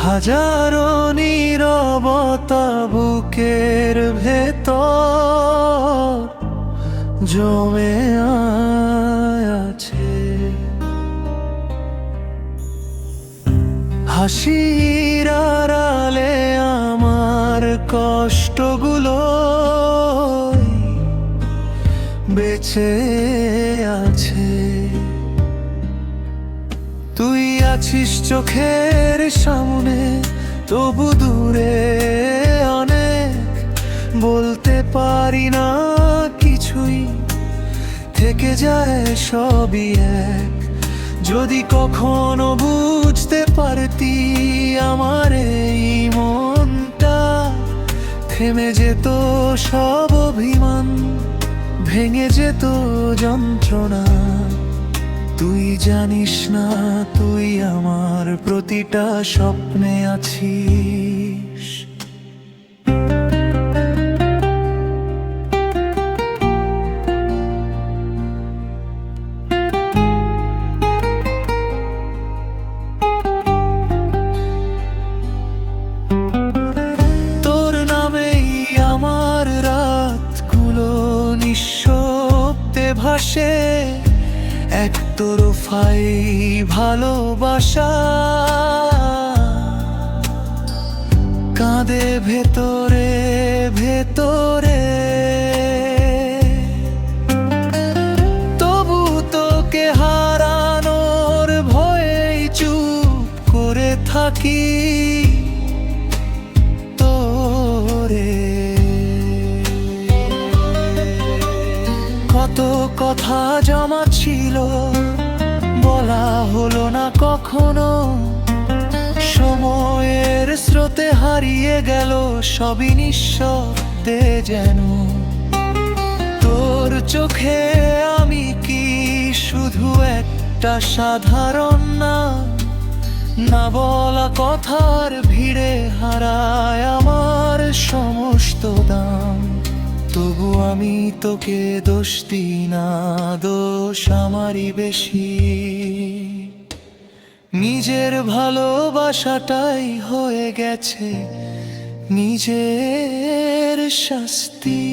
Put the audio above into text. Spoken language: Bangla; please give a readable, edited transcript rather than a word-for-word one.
হাজারো নীরবতা বুকের ভেতর জমে আছে। হাসির আড়ালে আমার কষ্টগুলো বেঁচে আছে। তুই আছিস চোখের সামনে, তবু দূরে অনেক, বলতে পারি না কিছুই, থেকে যায় সবই এক। যদি কখনো বুঝতে পারতি আমার এই মনটা, থেমে যেত সব অভিমান, ভেঙে যেত যন্ত্রণা। তুই জানিস না তুই আমার প্রতিটা স্বপ্নে আছিস। তোর নামেই আমার রাতগুলো নিঃশব্দে ভাসে, এক তরফাই ভালোবাসা কাঁদে ভেতরে ভেতরে। তবু তোকে হারানোর ভয়েই চুপ করে থাকি তোরে। কত কথা জমা ছিল, বলা হলো না কখনো, সময়ের স্রোতে হারিয়ে গেল সবই নিঃশব্দে যেন। তোর চোখে আমি কি শুধু একটা সাধারণ না, না বলা কথার ভিড়ে হারায় আমার সমস্ত দাম। তবু আমি তোকে দোষ দিই না, দোষ আমারই বেশি। নিজের ভালোবাসাটাই হয়ে গেছে নিজের শাস্তি।